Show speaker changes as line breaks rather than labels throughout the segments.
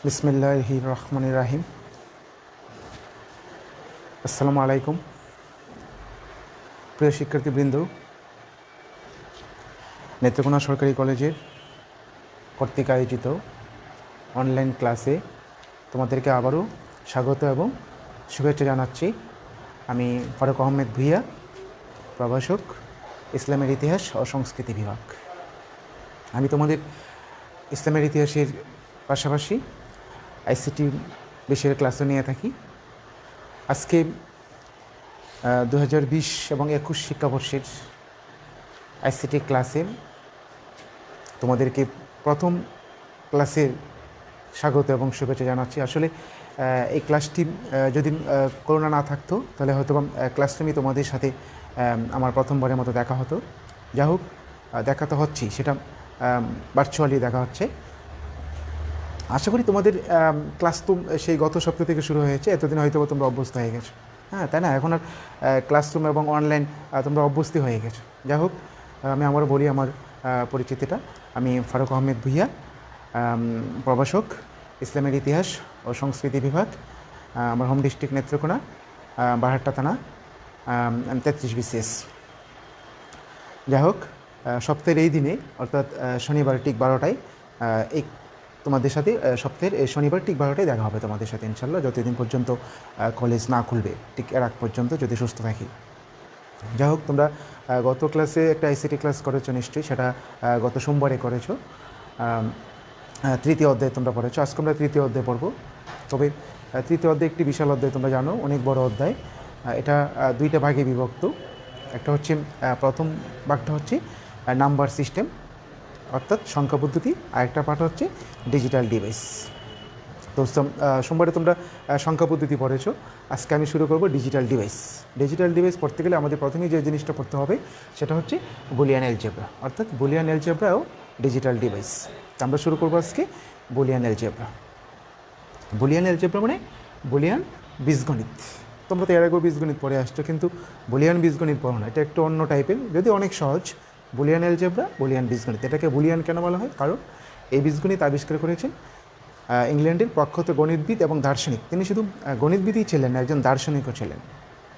বিসমিল্লাহির রহমানির রাহিম। আসসালামু আলাইকুম প্রিয় শিক্ষার্থীবৃন্দ। নেত্রকোনা সরকারি কলেজের কর্তৃক আয়োজিত অনলাইন ক্লাসে তোমাদেরকে আবারও স্বাগত এবং শুভেচ্ছা জানাচ্ছি। আমি ফারুক আহমেদ ভূঁইয়া, প্রভাষক, ইসলামের ইতিহাস ও সংস্কৃতি বিভাগ। আমি তোমাদের ইসলামের ইতিহাসের পাশাপাশি আইসিটি বিষয়ের ক্লাসও নিয়ে থাকি। আজকে 2020 এবং 21 শিক্ষাবর্ষের আইসিটি ক্লাসে তোমাদেরকে প্রথম ক্লাসের স্বাগত এবং শুভেচ্ছা জানাচ্ছি। আসলে এই ক্লাসটি যদি করোনা না থাকতো তাহলে হয়তো ক্লাসরুমই তোমাদের সাথে আমার প্রথমবারের মতো দেখা হতো। যা হোক, দেখা তো হচ্ছেই, সেটা ভার্চুয়ালি দেখা হচ্ছে। আশা করি তোমাদের ক্লাস তো সেই গত সপ্তাহ থেকে শুরু হয়েছে, এতদিন হয়তো তোমরা অভ্যস্ত হয়ে গেছো, হ্যাঁ তাই না? এখন আর ক্লাসরুম এবং অনলাইন তোমরা অভ্যস্ত হয়ে গেছো। যাই হোক, আমি আবারও বলি আমার পরিচিতিটা। আমি ফারুক আহমেদ ভূঁইয়া, প্রভাষক, ইসলামের ইতিহাস ও সংস্কৃতি বিভাগ। আমার হোম ডিস্ট্রিক্ট নেত্রকোনা, বাহাট্টা থানা, 33 BCS। যাই হোক, সপ্তাহের এই দিনে অর্থাৎ শনিবার ঠিক 12টায় এই তোমাদের সাথে সপ্তাহের শনিবার ঠিক 12টায় দেখা হবে তোমাদের সাথে ইনশাল্লাহ, যতদিন পর্যন্ত কলেজ না খুলবে, ঠিক এর আগ পর্যন্ত যদি সুস্থ থাকি। যাই হোক, তোমরা গত ক্লাসে একটা আইসিটি ক্লাস করেছো নিশ্চয়ই, সেটা গত সোমবারে করেছো। তৃতীয় অধ্যায় তোমরা পড়েছো। আজকে আমরা তৃতীয় অধ্যায় পড়বো। তবে তৃতীয় অধ্যায় একটি বিশাল অধ্যায়, তোমরা জানো, অনেক বড় অধ্যায়। এটা দুইটা ভাগে বিভক্ত। একটা হচ্ছে প্রথম ভাগটা হচ্ছে নাম্বার সিস্টেম অর্থাৎ সংখ্যা পদ্ধতি, আরেকটা পার্ট হচ্ছে ডিজিটাল ডিভাইস। তো সোমবারে তোমরা সংখ্যা পদ্ধতি পড়েছো, আজকে আমি শুরু করব ডিজিটাল ডিভাইস। ডিজিটাল ডিভাইস পড়তে গেলে আমাদের প্রথমেই যে জিনিসটা পড়তে হবে সেটা হচ্ছে বুলিয়ান অ্যালজেব্রা, অর্থাৎ বুলিয়ান অ্যালজেব্রা ও ডিজিটাল ডিভাইস। আমরা শুরু করবো আজকে বুলিয়ান অ্যালজেব্রা। বুলিয়ান অ্যালজেব্রা মানে বুলিয়ান বীজগণিত। তোমরা তো এর আগেও বীজগণিত পড়ে আসছো, কিন্তু বুলিয়ান বীজগণিত পড়ো না। এটা একটু অন্য টাইপের, যদি অনেক সহজ। বুলিয়ান অ্যালজেব্রা, বুলিয়ান বীজগণিত। এটাকে বুলিয়ান কেন বলা হয়? কারণ এই বীজগণিত আবিষ্কার করেছেন ইংল্যান্ডের প্রখ্যাত গণিতবিদ এবং দার্শনিক। তিনি শুধু গণিতবিদই ছিলেন না, একজন দার্শনিকও ছিলেন।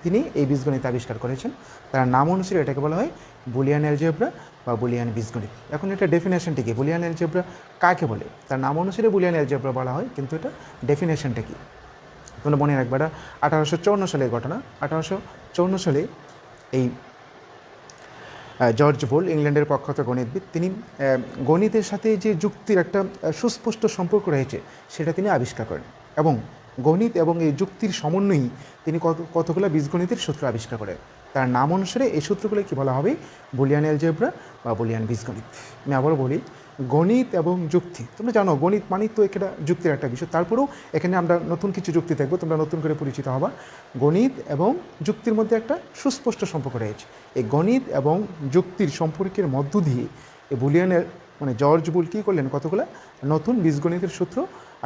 তিনি এই বীজগণিত আবিষ্কার করেছেন। তার নাম অনুসারে এটাকে বলা হয় বুলিয়ান অ্যালজেব্রা বা বুলিয়ান বীজগণিত। এখন এটা ডেফিনেশনটা কি? বুলিয়ান অ্যালজেব্রা কাকে বলে? তার নাম অনুসারে বুলিয়ান অ্যালজেব্রা বলা হয়, কিন্তু এটা ডেফিনেশনটা কি তোমরা মনে রাখবে। এটা 1854 সালের ঘটনা। 1854 সালে এই জর্জ বোল, ইংল্যান্ডের প্রখ্যাত গণিতবিদ, তিনি গণিতের সাথে যে যুক্তির একটা সুস্পষ্ট সম্পর্ক রয়েছে সেটা তিনি আবিষ্কার করেন, এবং গণিত এবং এই যুক্তির সমন্বয়েই তিনি কতগুলো বীজগণিতের সূত্র আবিষ্কার করেন। তার নাম অনুসারে এই সূত্রগুলো কি বলা হবে? বুলিয়ান অ্যালজেব্রা বা বুলিয়ান বীজগণিত। আমি আবারও বলি, গণিত এবং যুক্তি। তোমরা জানো গণিত মানে তো এটা যুক্তির একটা বিষয়, তারপরেও এখানে আমরা নতুন কিছু যুক্তি দেখবো, তোমরা নতুন করে পরিচিত হবা। গণিত এবং যুক্তির মধ্যে একটা সুস্পষ্ট সম্পর্ক রয়েছে। এই গণিত এবং যুক্তির সম্পর্কের মধ্য দিয়ে এই বুলিয়ানের মানে জর্জ বুল কী করলেন? কতগুলো নতুন বীজগণিতের সূত্র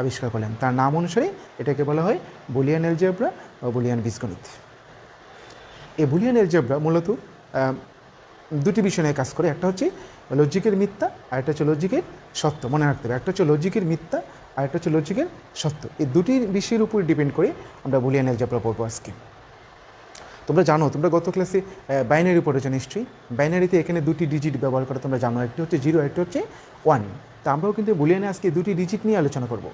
আবিষ্কার করলেন। তার নাম অনুসারে এটাকে বলা হয় বুলিয়ান অ্যালজেব্রা বা বুলিয়ান বীজগণিত। এই বুলিয়ান অ্যালজেব্রা মূলত দুটি বিষয় নিয়ে কাজ করে। একটা হচ্ছে লজিকের মিথ্যা, আর একটা হচ্ছে লজিকের সত্য। মনে রাখতে হবে, একটা হচ্ছে লজিকের মিথ্যা আর একটা হচ্ছে লজিকের সত্য। এই দুটি বিষয়ের উপর ডিপেন্ড করে আমরা বুলিয়ান অ্যালজেব্রা পড়বো আজকে। তোমরা জানো, তোমরা গত ক্লাসে বাইনারি পড়েছো নিশ্চয়ই। বাইনারিতে এখানে দুটি ডিজিট ব্যবহার করে তোমরা জানো, একটি হচ্ছে 0, একটি হচ্ছে 1। তা আমরাও কিন্তু বুলিয়ানে আজকে দুটি ডিজিট নিয়ে আলোচনা করব,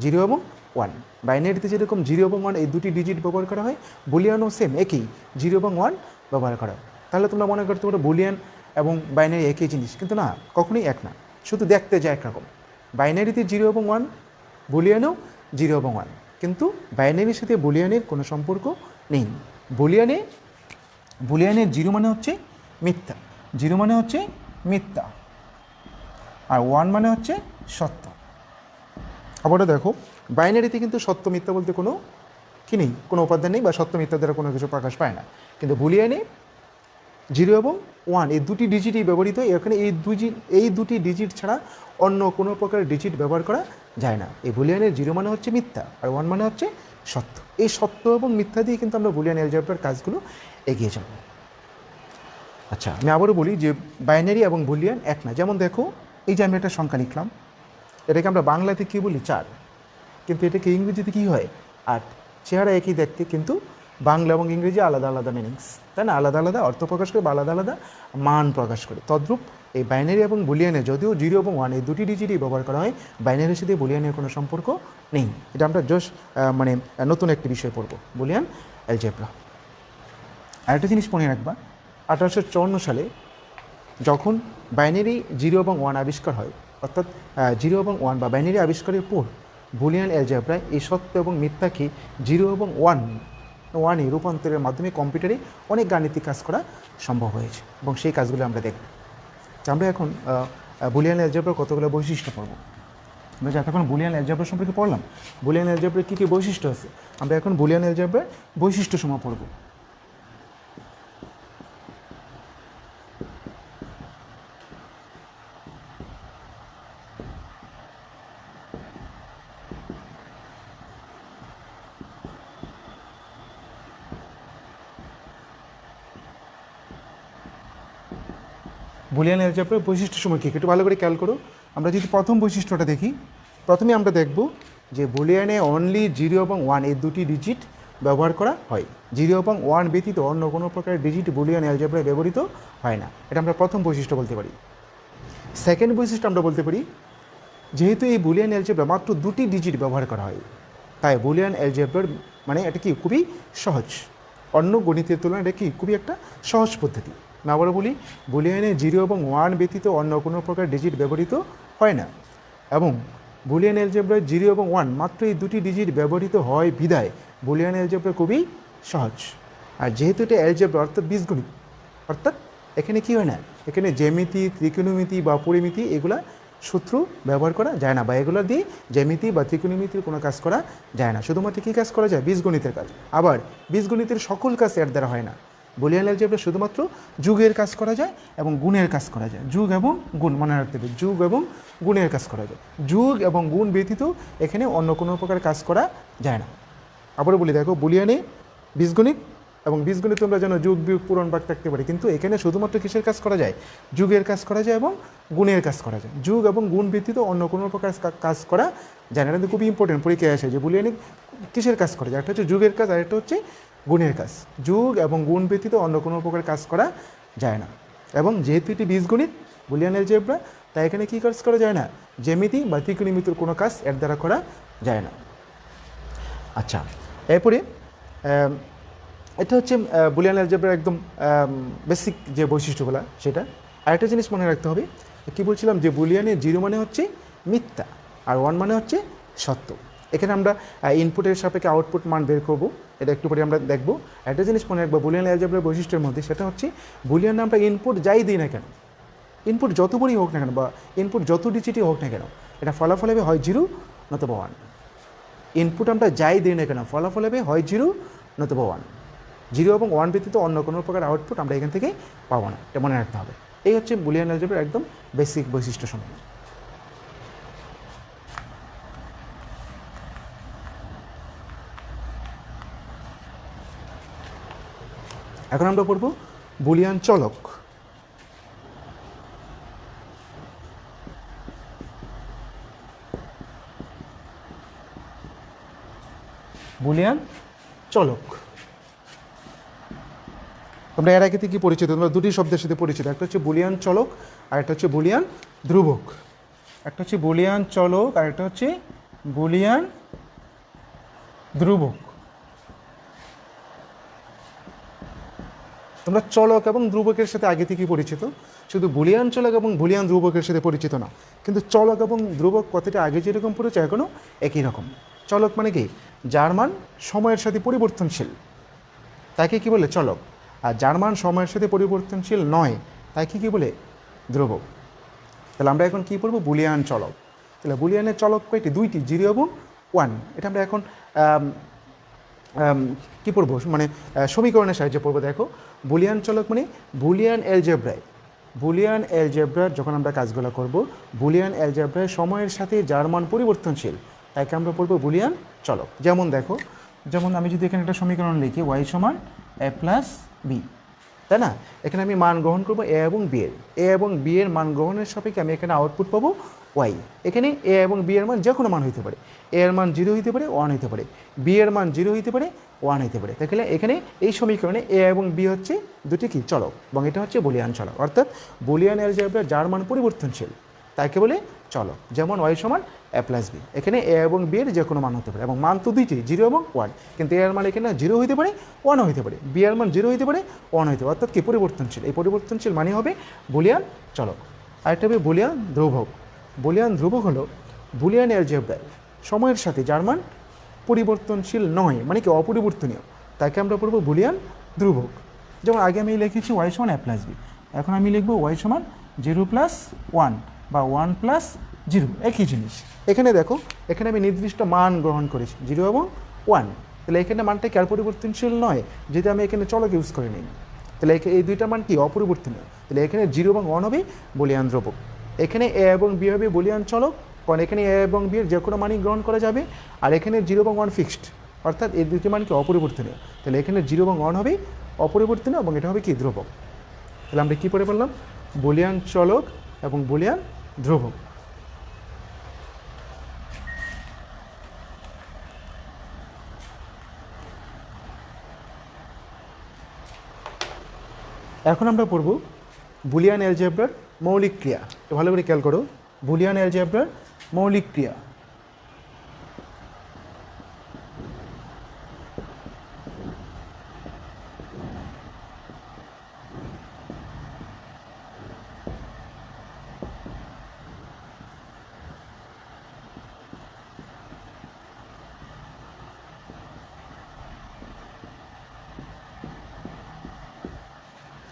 0 এবং 1। বাইনারিতে যেরকম 0 এবং 1 এই দুটি ডিজিট ব্যবহার করা হয়, বুলিয়ানও সেম একই, 0 এবং 1 ব্যবহার করা হয়। তাহলে তোমরা মনে করতে পারো বুলিয়ান এবং বাইনারি একই জিনিস, কিন্তু না, কখনোই এক না, শুধু দেখতে যায় একরকম। বাইনারিতে 0 এবং 1, বুলিয়ানেও 0 এবং 1, কিন্তু বাইনারির সাথে বুলিয়ানের কোনো সম্পর্ক নেই। বুলিয়ানের 0 মানে হচ্ছে মিথ্যা, 0 মানে হচ্ছে মিথ্যা, আর 1 মানে হচ্ছে সত্য। আবার দেখো, বাইনারিতে কিন্তু সত্য মিথ্যা বলতে কোনো কি নেই, কোনো উপাদান নেই, বা সত্য মিথ্যা দ্বারা কোনো কিছু প্রকাশ পায় না। কিন্তু বুলিয়ানে 0 এবং 1 এই দুটি ডিজিটই ব্যবহৃত হয়। এখানে এই দুটি ডিজিট ছাড়া অন্য কোনো প্রকার ডিজিট ব্যবহার করা যায় না। এই বুলিয়ানের 0 মানে হচ্ছে মিথ্যা আর 1 মানে হচ্ছে সত্য। এই সত্য এবং মিথ্যা দিয়ে কিন্তু আমরা বুলিয়ান অ্যালজেব্রার কাজগুলো এগিয়ে যাব। আচ্ছা, আমি আবারও বলি যে বাইনারি এবং বুলিয়ান এক না। যেমন দেখো, এই যে আমি একটা সংখ্যা লিখলাম, এটাকে আমরা বাংলাতে কী বলি? 4। কিন্তু এটাকে ইংরেজিতে কী হয় 8। চেহারা একই দেখতে, কিন্তু বাংলা এবং ইংরেজি আলাদা আলাদা মিনিংস, তাই না? আলাদা আলাদা অর্থ প্রকাশ করে বা আলাদা আলাদা মান প্রকাশ করে। তদ্রূপ এই বাইনারি এবং বুলিয়ানে যদিও 0 এবং 1 এই দুটি ডিজিটই ব্যবহার করা হয়, বাইনারির সাথে বুলিয়ানের কোনো সম্পর্ক নেই। এটা আমরা জাস্ট মানে নতুন একটি বিষয় পড়ব, বুলিয়ান অ্যালজেব্রা। আরেকটা জিনিস মনে রাখবা, 1854 সালে যখন বাইনারি 0 এবং 1 আবিষ্কার হয়, অর্থাৎ 0 এবং 1 বা বাইনারি আবিষ্কারের পর বুলিয়ান অ্যালজেব্রায় এই সত্য এবং মিথ্যাকে 0 এবং 1 রূপান্তরের মাধ্যমে কম্পিউটারে অনেক গাণিতিক কাজ করা সম্ভব হয়েছে, এবং সেই কাজগুলো আমরা দেখব। আমরা এখন বুলিয়ান অ্যালজেব্রার কতগুলো বৈশিষ্ট্য পড়ব। আমরা যতক্ষণ বুলিয়ান অ্যালজেব্রা সম্পর্কে পড়লাম, বুলিয়ান অ্যালজেব্রার কী কী বৈশিষ্ট্য আছে, আমরা এখন বুলিয়ান অ্যালজেব্রার বৈশিষ্ট্যসমূহ পড়ব। বুলিয়ান অ্যালজেব্রার বৈশিষ্ট্যসমূহ কী, একটু ভালো করে খেয়াল করো। আমরা যদি প্রথম বৈশিষ্ট্যটা দেখি, প্রথমে আমরা দেখব যে বুলিয়ানে অনলি 0 এবং 1 এই দুটি ডিজিট ব্যবহার করা হয়। 0 এবং 1 ব্যতীত অন্য কোনো প্রকারের ডিজিট বুলিয়ান অ্যালজেব্রায় ব্যবহৃত হয় না। এটা আমরা প্রথম বৈশিষ্ট্য বলতে পারি। সেকেন্ড বৈশিষ্ট্য আমরা বলতে পারি, যেহেতু এই বুলিয়ান অ্যালজেব্রা মাত্র দুটি ডিজিট ব্যবহার করা হয়, তাই বুলিয়ান অ্যালজেব্রার মানে এটা কি খুবই সহজ, অন্য গণিতের তুলনায় এটা কি খুবই একটা সহজ পদ্ধতি। না আবারও বলি, বুলিয়ানে 0 এবং 1 ব্যতীত অন্য কোনো প্রকার ডিজিট ব্যবহৃত হয় না, এবং বুলিয়ান অ্যালজেব্রায় 0 এবং 1 মাত্র এই দুটি ডিজিট ব্যবহৃত হয় বিধায় বুলিয়ান অ্যালজেব্রা খুবই সহজ। আর যেহেতু এটা অ্যালজেব্রা অর্থাৎ বীজগণিত, অর্থাৎ এখানে কি হয় না, এখানে জ্যামিতি, ত্রিকোণমিতি বা পরিমিতি এগুলা সূত্র ব্যবহার করা যায় না, বা এগুলো দিয়ে জ্যামিতি বা ত্রিকোণমিতির কোনো কাজ করা যায় না। শুধুমাত্র কী কাজ করা যায়, বীজগণিতের কাজ। আবার বীজগণিতের সকল কাজ এর দ্বারা হয় না। বুলিয়ান অ্যালজেব্রা শুধুমাত্র যুগের কাজ করা যায় এবং গুণের কাজ করা যায়। যুগ এবং গুণ মনে রাখতে হবে, যুগ এবং গুণের কাজ করা যায়। যুগ এবং গুণ ব্যতীত এখানে অন্য কোনো প্রকার কাজ করা যায় না। আবারও বলি, দেখো বুলিয়ানে বীজগণিত এবং বীজগণিত তোমরা জানো যুগ বিয়োগ পূরণ ভাগ থাকতে পারে, কিন্তু এখানে শুধুমাত্র কিসের কাজ করা যায়, যুগের কাজ করা যায় এবং গুণের কাজ করা যায়। যুগ এবং গুণ ব্যতীত অন্য কোনো প্রকার কাজ করা যায় না। এটা খুবই ইম্পর্টেন্ট, পরীক্ষায় আসে যে বুলিয়ানে কিসের কাজ করা যায়। একটা হচ্ছে যুগের কাজ, আর একটা হচ্ছে গুণের কাজ। যুগ এবং গুণ ব্যতীত অন্য কোনো প্রকার কাজ করা যায় না। এবং যেহেতু এটি বীজগণিত বুলিয়ান অ্যালজেব্রা, তাই এখানে কী কাজ করা যায় না, জ্যামিতি বা ত্রিকোণমিতির কোনো কাজ এর দ্বারা করা যায় না। আচ্ছা, এরপরে এটা হচ্ছে বুলিয়ান অ্যালজেব্রার একদম বেসিক যে বৈশিষ্ট্যগুলো সেটা। আরেকটা জিনিস মনে রাখতে হবে, কী বলছিলাম, যে বুলিয়ানে 0 মানে হচ্ছে মিথ্যা আর 1 মানে হচ্ছে সত্য। এখানে আমরা ইনপুটের সাপেক্ষে আউটপুট মান বের করবো, এটা একটু পরে আমরা দেখবো। একটা জিনিস মনে রাখবো বুলিয়ান অ্যালজেব্রার বৈশিষ্ট্যের মধ্যে, সেটা হচ্ছে বুলিয়ানে আমরা ইনপুট যাই দিই না কেন, ইনপুট যত বড়ই হোক না কেন বা ইনপুট যত ডিজিটই হোক না কেন, এটা ফলাফল হবে হয় 0 নতুবা 1। ইনপুট আমরা যাই দিই না কেন ফলাফল হবে হয় 0 নতুবা 1। 0 এবং 1 ব্যতীত অন্য কোনো প্রকার আউটপুট আমরা এখান থেকে পাবো না, এটা মনে রাখতে হবে। এই হচ্ছে বুলিয়ান অ্যালজেব্রার একদম বেসিক বৈশিষ্ট্য সমূহ। এখন আমরা পড়ব বুলিয়ান চলক। বুলিয়ান চলক তোমরা এর আগে থেকে পরিচিত, তোমরা দুটি শব্দের সাথে পরিচিত, একটা হচ্ছে বুলিয়ান চলক আর একটা হচ্ছে বুলিয়ান ধ্রুবক। একটা হচ্ছে বুলিয়ান চলক আর একটা হচ্ছে বুলিয়ান ধ্রুবক। তোমরা চলক এবং ধ্রুবকের সাথে আগে থেকেই পরিচিত, শুধু বুলিয়ান চলক এবং বুলিয়ান ধ্রুবকের সাথে পরিচিত না। কিন্তু চলক এবং ধ্রুবক কথাটা আগে যেরকম পরিচয় এখনও একই রকম। চলক মানে কি, যার মান সময়ের সাথে পরিবর্তনশীল, তাকে কি বলে চলক। আর যার মান সময়ের সাথে পরিবর্তনশীল নয়, তাকে কি বলে ধ্রুবক। তাহলে আমরা এখন কী পড়বো, বুলিয়ান চলক। তাহলে বুলিয়ানের চলক কয়টি, দুইটি, 0 এবং 1। এটা আমরা এখন কী পড়বো, মানে সমীকরণের সাহায্যে পড়বো। দেখো বুলিয়ান চলক মানে বুলিয়ান অ্যালজেব্রার যখন আমরা কাজগুলো করব, বুলিয়ান অ্যালজেব্রায় সময়ের সাথে যার মান পরিবর্তনশীল, তাকে আমরা পড়বো বুলিয়ান চলক। যেমন দেখো, যেমন আমি যদি এখানে একটা সমীকরণ লিখি y = a + b, তাই না? এখানে আমি মান গ্রহণ করবো এ এবং বি এর, এ এবং বি এর মান গ্রহণের সাপেক্ষে আমি এখানে আউটপুট পাবো ওয়াই। এখানে এ এবং বি এর মান যে কোনো মান হইতে পারে, এ এর মান 0 হইতে পারে, 1 হইতে পারে, বি এর মান 0 হইতে পারে, 1 হইতে পারে। তাহলে এখানে এই সমীকরণে এ এবং বি হচ্ছে দুটি কি চলক, এবং এটা হচ্ছে বুলিয়ান চলক, অর্থাৎ বুলিয়ান অ্যালজেব্রা যার মান পরিবর্তনশীল তাকে বলে চলক। যেমন ওয়াই সমান এ প্লাস বি, এখানে এ এবং বি এর যে কোনো মান হতে পারে, এবং মান তো দুইটি 0 এবং 1, কিন্তু এ এর মান এখানে 0 হইতে পারে, 1 হইতে পারে, বি এর মান 0 হইতে পারে, 1 হইতে পারে, অর্থাৎ কি পরিবর্তনশীল। এই পরিবর্তনশীল মানে হবে বুলিয়ান চলক। আরেকটা হবে বুলিয়ান ধ্রুবক। বুলিয়ান ধ্রুবক হলো বুলিয়ান অ্যালজেব্রায় সময়ের সাথে যার মান পরিবর্তনশীল নয়, মানে কি অপরিবর্তনীয়, তাকে আমরা পড়বো বুলিয়ান ধ্রুবক। যেমন আগে আমি লিখেছি ওয়াই সমান এ প্লাস বি, এখন আমি লিখবো ওয়াই সমান 0 প্লাস 1 বা 1 প্লাস 0, একই জিনিস। এখানে দেখো, এখানে আমি নির্দিষ্ট মান গ্রহণ করেছি 0 এবং 1, তাহলে এখানে মানটা কি আর পরিবর্তনশীল নয় যদি আমি এখানে চলক ইউজ করে নিই, তাহলে এই দুইটা মান কি অপরিবর্তনীয়, তাহলে এখানে 0 এবং 1 হবে বুলিয়ান ধ্রুবক। এখানে এ এবং বি হবে বুলিয়ান চলক, কারণ এখানে এ এবং বি এর যে কোনো মানই গ্রহণ করা যাবে, আর এখানে 0 এবং 1 ফিক্সড, অর্থাৎ এই দুটি মান কি অপরিবর্তনীয়, তাহলে এখানে 0 এবং 1 হবে অপরিবর্তনীয়, এবং এটা হবে কি ধ্রুবক। তাহলে আমরা কী পড়ে বললাম, বুলিয়ান চলক এবং বুলিয়ান ধ্রুবক। এখন আমরা পড়ব বুলিয়ান অ্যালজেব্রার মৌলিক ক্রিয়া। ভালো করে খেয়াল করো, বুলিয়ান অ্যালজেব্রার মৌলিক ক্রিয়া।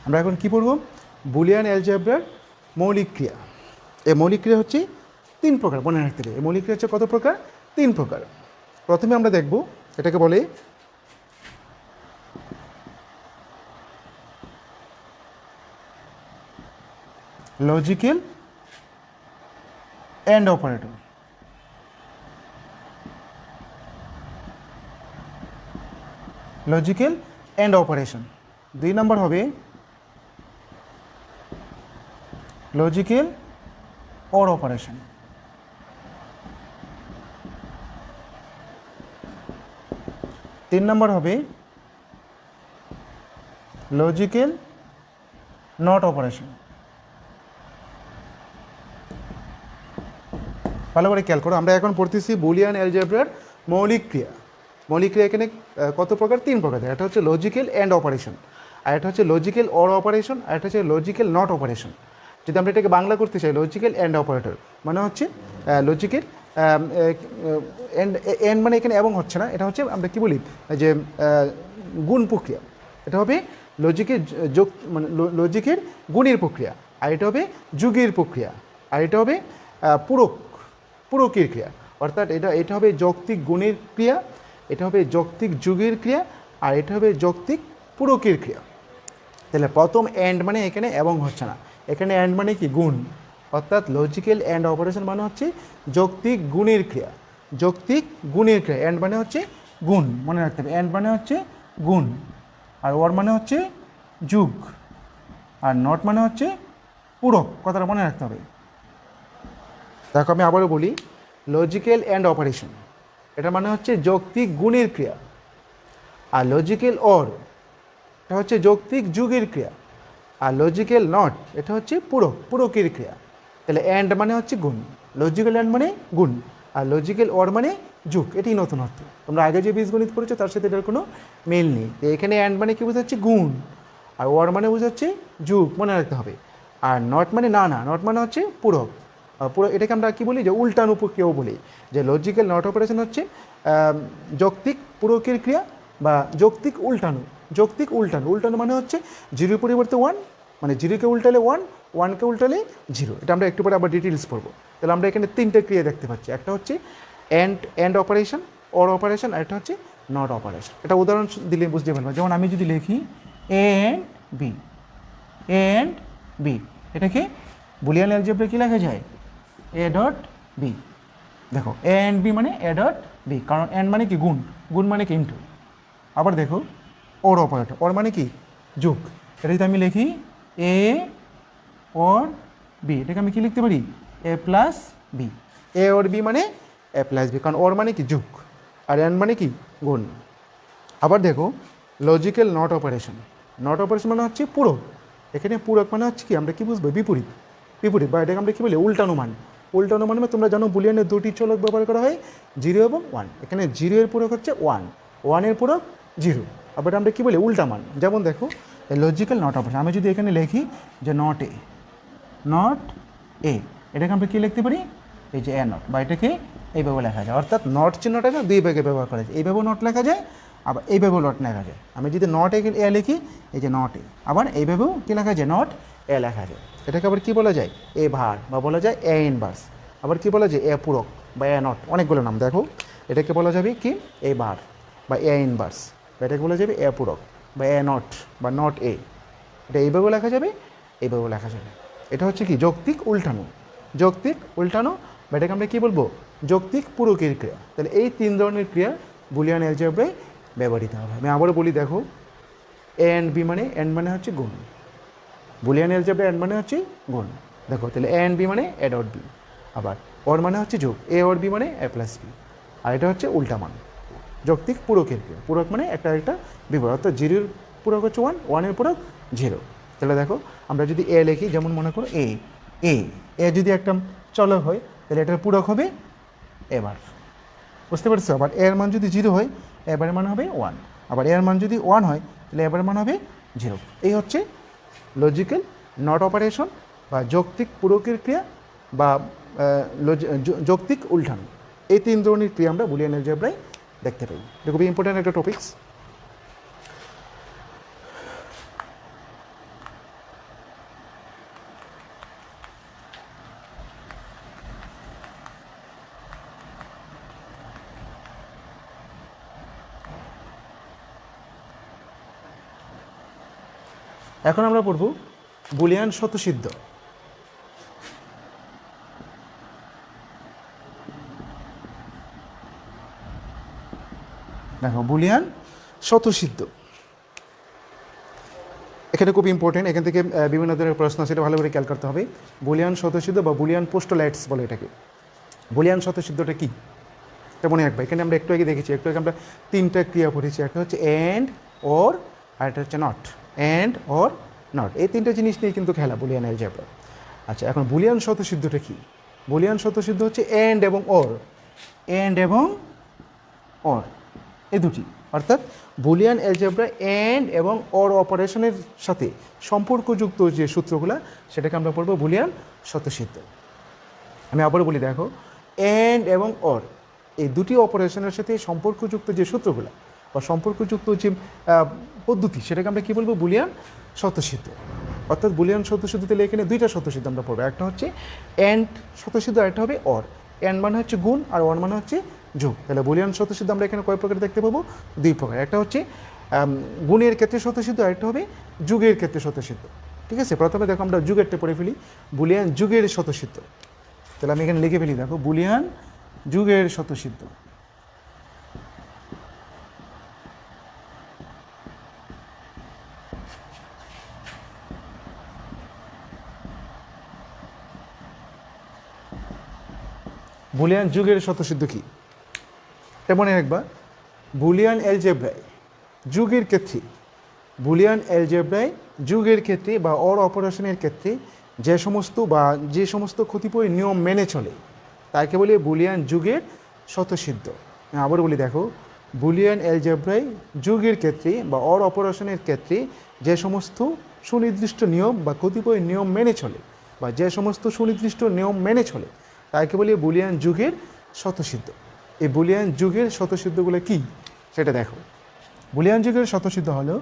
আমরা এখন কী পড়ব, বুলিয়ান অ্যালজেব্রার মৌলিক ক্রিয়া। এই মৌলিক ক্রিয়া হচ্ছে 3 প্রকার, মনে রাখতে হবে। এই মৌলিক ক্রিয়া হচ্ছে কত প্রকার? 3 প্রকার। প্রথমে আমরা দেখব, এটাকে বলে logical and operator. Logical and operation. 2 নম্বর হবে লজিক্যাল অর অপারেশন। 3 নম্বর হবে লজিক্যাল নট অপারেশন। ভালো করে খেয়াল করো, আমরা এখন পড়তেছি বুলিয়ান অ্যালজেব্রার মৌলিক ক্রিয়া। মৌলিক ক্রিয়া এখানে কত প্রকার? 3 প্রকার। এটা হচ্ছে লজিক্যাল এন্ড অপারেশন, আর এটা হচ্ছে লজিক্যাল অর অপারেশন, আর এটা হচ্ছে লজিক্যাল নট অপারেশন। যদি আমরা এটাকে বাংলা করতে চাই, লজিক্যাল এন্ড অপারেটর মানে হচ্ছে লজিক্যাল এন্ড মানে এখানে এবং হচ্ছে না, এটা হচ্ছে আমরা কি বলি যে গুণ প্রক্রিয়া। এটা হবে লজিকের যোগ, মানে লজিকের গুণের প্রক্রিয়া, আর এটা হবে যুগের প্রক্রিয়া, আর এটা হবে পূরকের ক্রিয়া। অর্থাৎ এটা হবে যৌক্তিক গুণের ক্রিয়া, এটা হবে যৌক্তিক যুগের ক্রিয়া, আর এটা হবে যৌক্তিক পূরকের ক্রিয়া। তাহলে প্রথম এন্ড মানে এখানে এবং হচ্ছে না, এখানে এন্ড মানে কি গুণ, অর্থাৎ লজিক্যাল এন্ড অপারেশন মানে হচ্ছে যৌক্তিক গুণের ক্রিয়া। যৌক্তিক গুণের ক্রিয়া, এন্ড মানে হচ্ছে গুণ, মনে রাখতে হবে। এন্ড মানে হচ্ছে গুণ, আর ওর মানে হচ্ছে যুগ, আর নট মানে হচ্ছে পূরক। কথাটা মনে রাখতে হবে। দেখো আমি আবারও বলি, লজিক্যাল এন্ড অপারেশন এটা মানে হচ্ছে যৌক্তিক গুণের ক্রিয়া, আর লজিক্যাল অর এটা হচ্ছে যৌক্তিক যুগের ক্রিয়া, আর লজিক্যাল নট এটা হচ্ছে পূরকের ক্রিয়া। তাহলে এন্ড মানে হচ্ছে গুণ, লজিক্যাল এন্ড মানে গুণ, আর লজিক্যাল অর মানে যুগ। এটাই নতুন অর্থ। তোমরা আগে যে বীজগণিত পড়েছো তার সাথে এটার কোনো মিল নেই। এখানে এন্ড মানে কি বোঝাচ্ছে? গুণ, আর অর মানে বোঝাচ্ছে যুগ, মনে রাখতে হবে। আর নট মানে না, নট মানে হচ্ছে পূরক। এটাকে আমরা কী বলি, যে উল্টানো প্রক্রিয়াও বলি, যে লজিক্যাল নট অপারেশন হচ্ছে যৌক্তিক পূরকের ক্রিয়া বা যৌক্তিক উল্টানো। যৌক্তিক উল্টানো মানে হচ্ছে 0 পরিবর্তে 1, মানে 0কে উল্টালে 1, 1কে উল্টালে 0। এটা আমরা একটু পরে আবার ডিটেলস পড়বো। তাহলে আমরা এখানে 3টে ক্রিয়া দেখতে পাচ্ছি। একটা হচ্ছে এন্ড অপারেশন, অর অপারেশন, আর একটা হচ্ছে নট অপারেশন। এটা উদাহরণ দিলে বুঝতে পারবো। যেমন আমি যদি লিখি এ এন্ড বি, এটাকে বুলিয়ান অ্যালজেব্রা কি লেখা যায়? A dot B. দেখো এ এন্ড বি মানে এ ডট বি, কারণ এন্ড মানে কি গুণ, গুণ মানে কি ইন্টু। আবার দেখো ওর অপারেটর, ওর মানে কি যুগ, এটা যদি আমি লিখি এ অর বি, এটাকে আমি কি লিখতে পারি A plus B. A or B মানে এ প্লাস বি, কারণ অর মানে কি যোগ আর এন মানে কি গুণ। আবার দেখো logical not operation. Not operation মানে হচ্ছে পূরক। এখানে পূরক মানে হচ্ছে কি আমরা কি বুঝবো বিপরীত, বিপরীত বা এটাকে আমরা কী বলি উল্টানুমান। উল্টানুমান মানে তোমরা জানো বুলিয়ানের দুটি চলক ব্যবহার করা হয় 0 এবং 1। এখানে 0 এর পূরক হচ্ছে 1, 1 এর পূরক 0। আবার আমরা কী বলি উল্টা মান। যেমন দেখো লজিক্যাল নট অপারেশন, আমি যদি এখানে লিখি যে নট এ, নট এ, এটাকে আমরা কী লিখতে পারি এই যে এ নট, বা এটাকে এইভাবে লেখা যায়। অর্থাৎ নট চিহ্নটাকে দুই ভাগে ব্যবহার করা যায়, এইভাবেও নট লেখা যায় আবার এইভাবেও নট লেখা যায়। আমি যদি নট এ লিখি এই যে নট এ, আবার এইভাবেও কী লেখা যায় নট এ লেখা যায়। এটাকে আবার কী বলা যায় এ ভার বা বলা যায় এ ইনভার্স, আবার কী বলা যায় এ পূরক বা এ নট, অনেকগুলো নাম। দেখো এটাকে বলা যাবে কি এ ভার বা এ ইনভার্স, বা এটাকে বলা যাবে এ পূরক বা এ নট বা নট এ। এটা এইভাবেও লেখা যাবে, এইভাবেও লেখা যাবে। এটা হচ্ছে কি যৌক্তিক উল্টানো, যৌক্তিক উল্টানো বা এটাকে আমরা কী বলবো যৌক্তিক পূরকের ক্রিয়া। তাহলে এই 3 ধরনের ক্রিয়া বুলিয়ান অ্যালজেব্রায় ব্যবহৃত হবে। আমি আবারও বলি দেখো এ অ্যান্ড বি মানে এন্ড মানে হচ্ছে গুণ, বুলিয়ান অ্যালজেব্রা এন্ড মানে হচ্ছে গুণ। দেখো তাহলে এ অ্যান্ড বি মানে এ ডট বি, আবার অর মানে হচ্ছে যোগ, এ অর বি মানে এ প্লাস বি, আর এটা হচ্ছে উল্টা মান যৌক্তিক পূরকের ক্রিয়া। পূরক মানে একটা একটা বিপরীত, অর্থাৎ 0 পূরক হচ্ছে 1, 1 এর পূরক 0। তাহলে দেখো আমরা যদি এ লিখি, যেমন মনে করো এ এ এ যদি একটা চলক হয় তাহলে এটার পূরক হবে এবার, বুঝতে পারছো। আবার এর মান যদি 0 হয় এবারের মান হবে 1, আবার এর মান যদি 1 হয় তাহলে এবারের মান হবে 0। এই হচ্ছে লজিক্যাল নট অপারেশন বা যৌক্তিক পূরকের ক্রিয়া বা যৌক্তিক উল্টানো। এই 3 ধরনের ক্রিয়া আমরা বুলিয়ান অ্যালজেব্রায় দেখতে পাই। এটা খুবই ইম্পর্টেন্ট একটা টপিকস। এখন আমরা পড়ব বুলিয়ান স্বতঃসিদ্ধ। দেখো বুলিয়ান স্বতঃসিদ্ধ এখানে খুব ইম্পর্টেন্ট, এখান থেকে বিভিন্ন ধরনের প্রশ্ন সেটা ভালো করে খেয়াল করতে হবে। বুলিয়ান স্বতঃসিদ্ধ বা বুলিয়ান পোস্টোলাইটস বলে এটাকে। বুলিয়ান স্বতঃসিদ্ধটা কি এটা মনে রাখবে। এখানে আমরা একটু আগে দেখেছি, একটু আগে আমরা 3টা ক্রিয়া পড়েছি, একটা হচ্ছে অ্যান্ড অর আর একটা হচ্ছে নট। অ্যান্ড অর নট এই 3টা জিনিস নিয়ে কিন্তু খেলা বুলিয়ান অ্যালজেব্রা। আচ্ছা এখন বুলিয়ান স্বতঃসিদ্ধটা কি? বুলিয়ান স্বতঃসিদ্ধ হচ্ছে অ্যান্ড এবং অর, অ্যান্ড এবং অর এই দুটি। অর্থাৎ বুলিয়ান অ্যালজেব্রা অ্যান্ড এবং অর অপারেশনের সাথে সম্পর্কযুক্ত যে সূত্রগুলো সেটাকে আমরা পড়বো বুলিয়ান স্বতঃসিদ্ধ। আমি আবারও বলি দেখো অ্যান্ড এবং অর এই দুটি অপারেশনের সাথে সম্পর্কযুক্ত যে সূত্রগুলো বা সম্পর্কযুক্ত যে পদ্ধতি সেটাকে আমরা কী বলবো বুলিয়ান স্বতঃসিদ্ধ। অর্থাৎ বুলিয়ান স্বতঃসিদ্ধ তাহলে এখানে 2টা স্বতঃসিদ্ধ আমরা পড়বো, একটা হচ্ছে অ্যান্ড স্বতঃসিদ্ধ আর একটা হবে অর। অ্যান্ড মানে হচ্ছে গুণ আর অর মানে হচ্ছে যোগ। তাহলে বুলিয়ান স্বতঃসিদ্ধ আমরা এখানে কয় প্রকার দেখতে পাবো? 2 প্রকার। একটা হচ্ছে গুণের ক্ষেত্রে স্বতঃসিদ্ধ আর একটা হবে যুগের ক্ষেত্রে স্বতঃসিদ্ধ। ঠিক আছে, প্রথমে দেখো আমরা যুগেরটা পড়ে ফেলি, বুলিয়ান যুগের স্বতঃসিদ্ধ। তাহলে আমি এখানে লিখে ফেলি দেখো বুলিয়ান যুগের স্বতঃসিদ্ধ। বুলিয়ান যুগের স্বতঃসিদ্ধ কি এটা মনে রাখবা। বুলিয়ান অ্যালজেব্রায় যুগের ক্ষেত্রে, বুলিয়ান অ্যালজেব্রায় যুগের ক্ষেত্রে বা অর অপারেশনের ক্ষেত্রে যে সমস্ত কতিপয় নিয়ম মেনে চলে তাকে বলে বুলিয়ান যুগের স্বতঃসিদ্ধ। আবার বলি দেখো বুলিয়ান অ্যালজেব্রায় যুগের ক্ষেত্রে বা অর অপারেশনের ক্ষেত্রে যে সমস্ত সুনির্দিষ্ট নিয়ম বা কতিপয় নিয়ম মেনে চলে বা যে সমস্ত সুনির্দিষ্ট নিয়ম মেনে চলে তাকে বলি বুলিয়ান যুগের স্বতঃসিদ্ধ। এই বুলিয়ান যুগের স্বতঃসিদ্ধগুলো কি সেটা দেখো। বুলিয়ান যুগের স্বতঃসিদ্ধ হলো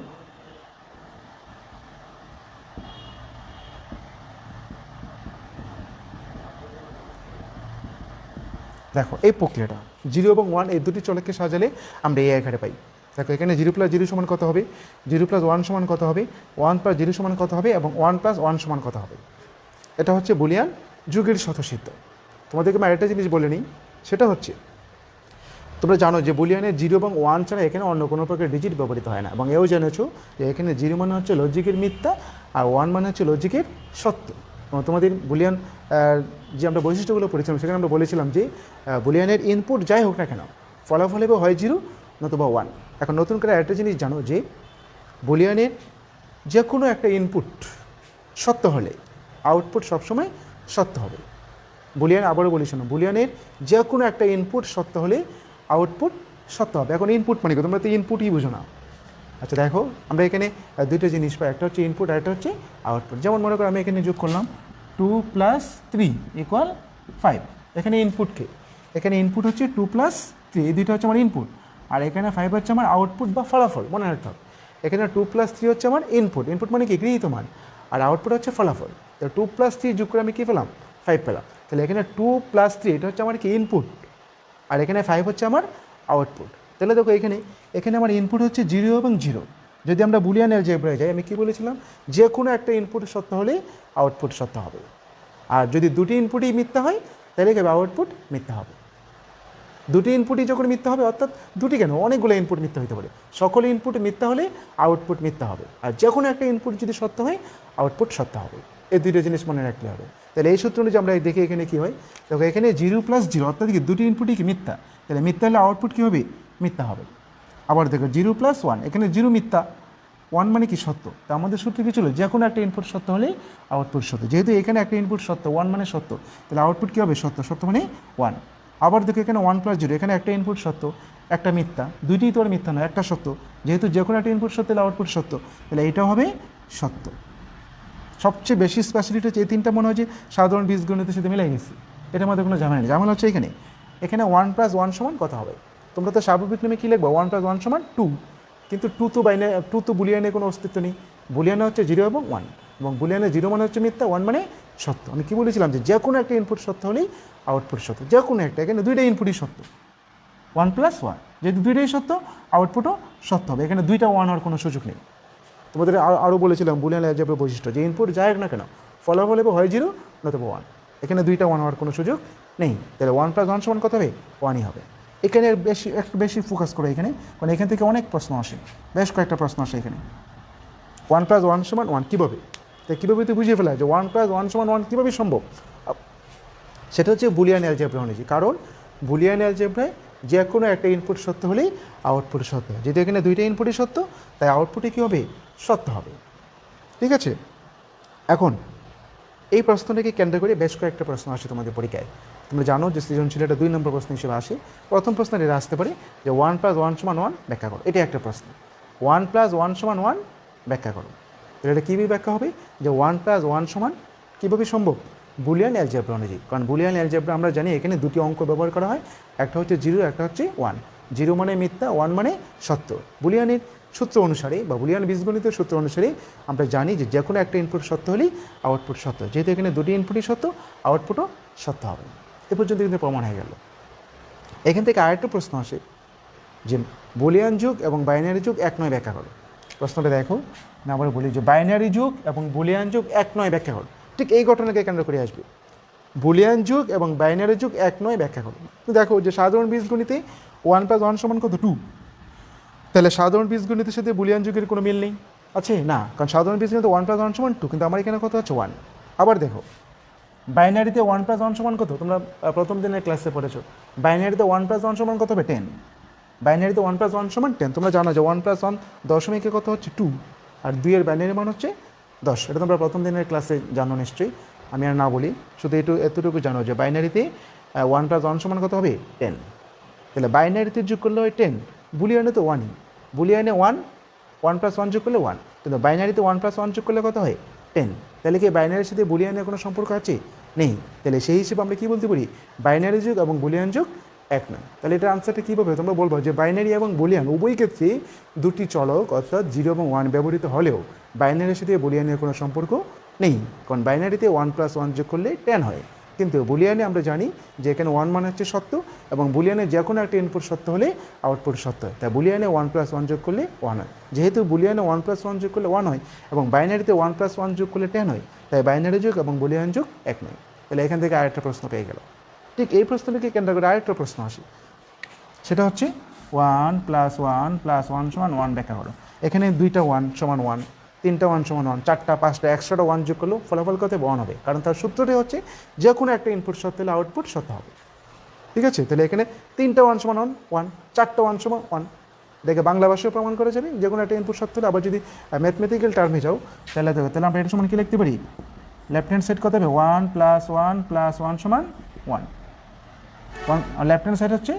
দেখো এই প্রক্রিয়াটা 0 এবং 1 এই দুটি চলককে সাজালে আমরা এই আকারে পাই। দেখো এখানে 0 + 0 সমান কত হবে, 0 + 1 সমান কত হবে, 1 + 0 সমান কত হবে এবং 1 + 1 সমান কত হবে। এটা হচ্ছে বুলিয়ান যুগের স্বতঃসিদ্ধ। তোমাদেরকে আমি আরেকটা জিনিস বলে নিই, সেটা হচ্ছে তোমরা জানো যে বুলিয়ানের 0 এবং 1 ছাড়া এখানে অন্য কোনো প্রকার ডিজিট ব্যবহৃত হয় না, এবং এও জেনেছো যে এখানে 0 মানে হচ্ছে লজিকের মিথ্যা আর 1 মানে হচ্ছে লজিকের সত্য। এবং তোমাদের বুলিয়ান যে আমরা বৈশিষ্ট্যগুলো পড়েছিলাম সেখানে আমরা বলেছিলাম যে বুলিয়ানের ইনপুট যাই হোক না কেন ফলাফল হবে হয় 0 নতুবা 1। এখন নতুন করে একটা জিনিস জানো যে বুলিয়ানের যে কোনো একটা ইনপুট সত্য হলে আউটপুট সবসময় সত্য হবে। বুলিয়ান আবারও বলি শোনো, বুলিয়ানের যে কোনো একটা ইনপুট সত্য হলে আউটপুট সত্য হবে। এখন ইনপুট মানে কি, তোমরা তো ইনপুটই বুঝো না। আচ্ছা দেখো, আমরা এখানে দুটো জিনিস পাই, একটা হচ্ছে ইনপুট আর একটা হচ্ছে আউটপুট। যেমন মনে করো আমি এখানে যোগ করলাম 2 + 3 = 5। এখানে ইনপুটকে, এখানে ইনপুট হচ্ছে 2 + 3, এই দুইটা হচ্ছে আমার ইনপুট, আর এখানে 5 হচ্ছে আমার আউটপুট বা ফলাফল। মনে রাখতে হবে এখানে 2 + 3 হচ্ছে আমার ইনপুট, ইনপুট মানে কি গৃহীত মান, আর আউটপুট হচ্ছে ফলাফল। তো 2 + 3 যোগ করে আমি কী পেলাম, 5 পেলাম। তাহলে এখানে 2 + 3 এটা হচ্ছে আমার কি ইনপুট, আর এখানে 5 হচ্ছে আমার আউটপুট। তাহলে দেখো এখানে আমার ইনপুট হচ্ছে 0 এবং 0। যদি আমরা বুলিয়ান অ্যালজেব্রায় যাই, আমি কি বলেছিলাম, যে কোনো একটা ইনপুট সত্য হলে আউটপুট সত্য হবে, আর যদি দুটি ইনপুটই মিথ্যা হয় তাহলে কি আউটপুট মিথ্যা হবে। দুটি ইনপুটই যখন মিথ্যা হবে, অর্থাৎ দুটি কেন অনেকগুলো ইনপুট মিথ্যা হতে পারে, সকল ইনপুট মিথ্যা হলে আউটপুট মিথ্যা হবে, আর যে কোনো একটা ইনপুট যদি সত্য হয় আউটপুট সত্য হবে। এই দুটো জিনিস মনে রাখতে হবে। তাহলে এই সূত্র অনুযায়ী আমরা দেখি এখানে কী হয়। দেখো এখানে 0 + 0 অর্থাৎ কি দুটি ইনপুটই কি মিথ্যা, তাহলে মিথ্যা হলে আউটপুট কী হবে, মিথ্যা হবে। আবার দেখো 0 + 1, এখানে 0 মিথ্যা, 1 মানে কি সত্য। তা আমাদের সূত্র কী ছিল, যে কোনো একটা ইনপুট সত্য হলেই আউটপুট সত্য। যেহেতু এখানে একটা ইনপুট সত্য, 1 মানে সত্য, তাহলে আউটপুট কী হবে, সত্য, সত্য মানে 1। আবার দেখো এখানে 1 + 0, এখানে একটা ইনপুট সত্য একটা মিথ্যা, দুইটিই তো আর মিথ্যা নয়, একটা সত্য। যেহেতু যে কোনো একটা ইনপুট সত্য হলে আউটপুট সত্য, তাহলে এইটাও হবে সত্য। সবচেয়ে বেশি স্পেশালিটি হচ্ছে এই তিনটা মনে হয় যে সাধারণ বীজগণিতের সাথে মিলাই গেছি, এটার মধ্যে কোনো ঝামেলা নেই। ঝামেলা হচ্ছে এখানে 1 + 1 = কত হবে। তোমরা তো স্বাভাবিক নিয়মে কী লিখবো, 1 + 1 = 2, কিন্তু 2 তো বুলিয়ানের কোনো অস্তিত্ব নেই। বুলিয়ানে হচ্ছে 0 এবং 1, এবং বুলিয়ানে 0 মানে হচ্ছে মিথ্যা, 1 মানে সত্য। আমি কি বলেছিলাম যে কোনো একটা ইনপুট সত্য হলেই আউটপুট সত্য, যে কোনো একটা। এখানে দুইটা ইনপুটই সত্য, 1 + 1, যেহেতু দুইটাই সত্য আউটপুটও সত্য হবে। এখানে দুইটা 1 হওয়ার কোনো সুযোগ নেই। তোমাদের আরও বলেছিলাম বুলিয়ান অ্যালজেব্রার বৈশিষ্ট্য, যে ইনপুট যাই হোক না কেন ফলাফল হবে হয় 0 নতুবা 1। এখানে দুইটা 1 হওয়ার কোনো সুযোগ নেই, তাহলে 1 + 1 = কত হবে, 1ই হবে। এখানে একটু বেশি ফোকাস করে এখানে, কারণ এখান থেকে অনেক প্রশ্ন আসে, বেশ কয়েকটা প্রশ্ন আসে এখানে। 1 + 1 = 1 কীভাবে, তাই কীভাবে তুই বুঝিয়ে ফেলা যে 1 + 1 = 1 কীভাবে সম্ভব। সেটা হচ্ছে বুলিয়ান অ্যালজেব্রা অনুযায়ী, কারণ বুলিয়ান অ্যালজেব্রায় যে কোনো একটা ইনপুট সত্য হলেই আউটপুট সত্য হয়। যেহেতু এখানে দুইটা ইনপুটই সত্য, তাই আউটপুটে কী হবে, সত্য হবে। ঠিক আছে, এখন এই প্রশ্নটাকে কেন্দ্র করে বেশ কয়েকটা প্রশ্ন আসে তোমাদের পরীক্ষায়। তোমরা জানো যে সৃজনশীল এটা 2 নম্বর প্রশ্ন হিসেবে আসে। প্রথম প্রশ্ন এটা আসতে পারে যে 1 + 1 = 1 ব্যাখ্যা করো, এটা একটা প্রশ্ন। 1 + 1 = 1 ব্যাখ্যা করো, এটা কীভাবে ব্যাখ্যা হবে, যে 1 + 1 = কীভাবে সম্ভব, বুলিয়ান অ্যালজেব্রা অনুযায়ী। কারণ বুলিয়ান অ্যালজেব্রা আমরা জানি এখানে দুটি অঙ্ক ব্যবহার করা হয়, একটা হচ্ছে 0, একটা হচ্ছে 1। 0 মানে মিথ্যা, 1 মানে সত্য। বুলিয়ানের সূত্র অনুসারে বা বুলিয়ান বীজগণিতের সূত্র অনুসারে আমরা জানি যে কোনো একটা ইনপুট সত্য হলেই আউটপুট সত্য। যেহেতু এখানে দুটি ইনপুটই সত্য, আউটপুটও সত্য হবে। এ পর্যন্ত কিন্তু প্রমাণ হয়ে গেল। এখান থেকে আরেকটা প্রশ্ন আসে যে বুলিয়ান যুগ এবং বাইনারি যুগ এক নয় ব্যাখ্যা করো। প্রশ্নটা দেখো, না আবার বলি যে বাইনারি যুগ এবং বুলিয়ান যুগ এক নয় ব্যাখ্যা করো। ঠিক এই ঘটনাকে কেন্দ্র করে আসবে, বুলিয়ান যুগ এবং বাইনারি যুগ এক নয় ব্যাখ্যা করো। তো দেখো যে সাধারণ বীজগণিতে 1 + 1 = কত, 2। তাহলে সাধারণ বীজগণিতের সাথে বুলিয়ান যুগের কোনো মিল নেই, আছে না, কারণ সাধারণ বীজগণিতে 1 + 1 = 2, কিন্তু আমার এখানে কত হচ্ছে 1। আবার দেখো বাইনারিতে 1 + 1 = কত, তোমরা প্রথম দিনের ক্লাসে পড়েছো, বাইনারিতে 1 + 1 = কত হবে, 10। বাইনারিতে 1 + 1 = 10। তোমরা জানো যে 1 + 1 দশমিকে কত হচ্ছে 2, আর 2 এর বাইনারি মান হচ্ছে 10। এটা তোমরা প্রথম দিনের ক্লাসে জানো নিশ্চয়ই, আমি আর না বলি, শুধু এতটুকু জানো যে বাইনারিতে 1 + 1 = কত হবে, 10। তাহলে বাইনারিতে যোগ করলে হয় 10, বুলিয়ানে তো 1ই। বুলিয়ানে 1 + 1 যোগ করলে 1, কিন্তু বাইনারিতে 1 + 1 যোগ করলে কত হয়, 10। তাহলে কি বাইনারির সাথে বুলিয়ানের কোনো সম্পর্ক আছে, নেই। তাহলে সেই হিসেবে আমরা কী বলতে পারি, বাইনারি যুগ এবং বুলিয়ান যুগ এক নয়। তাহলে এটা আনসারটা কীভাবে, তোমরা বলবো যে বাইনারি এবং বুলিয়ান উভয় ক্ষেত্রে দুটি চলক অর্থাৎ 0 এবং 1 ব্যবহৃত হলেও বাইনারির সাথে বুলিয়ানের কোনো সম্পর্ক নেই, কারণ বাইনারিতে 1 + 1 যোগ করলে 10 হয়, কিন্তু বুলিয়ানে আমরা জানি যে এখানে 1 মানে হচ্ছে সত্য, এবং বুলিয়ানে যে কোনো একটা ইনপুট সত্য হলে আউটপুট সত্য হয়। তাই বুলিয়ানে 1 + 1 যোগ করলে 1 হয়। যেহেতু বুলিয়ানে 1 + 1 যোগ করলে 1 হয় এবং বাইনারিতে 1 + 1 যোগ করলে 10 হয়, তাই বাইনারি যুগ এবং বুলিয়ান যুগ এক নয়। তাহলে এখান থেকে আরেকটা প্রশ্ন পেয়ে গেল। ঠিক এই প্রশ্নটিকে কেন্দ্র করে আরেকটা প্রশ্ন আসে, সেটা হচ্ছে 1 + 1 + 1 সমান 1 ব্যাখ্যা করো। এখানে 2টা 1 সমান 1, 3টা 1 সমান 1, 4টা 5টা 100টা 1 যোগ করলেও ফলাফল কত 1 হবে, কারণ তার সূত্রটি হচ্ছে যে কোনো একটা ইনপুট সত্য হলে আউটপুট সত্য হবে। ঠিক আছে, তাহলে এখানে 3টা 1 সমান 1, 4টা 1 সমান 1, দেখে বাংলা ভাষায় প্রমাণ করে যাবে যে কোনো একটা ইনপুট সত্য হলে। আবার যদি ম্যাথমেটিক্যাল টার্মে যাও তাহলে দেখো, তাহলে আমরা এটা সমান কি লিখতে পারি, লেফট হ্যান্ড সাইড কত হবে 1 + 1 + 1 সমান 1, আর লেফট হ্যান্ড সাইড হচ্ছে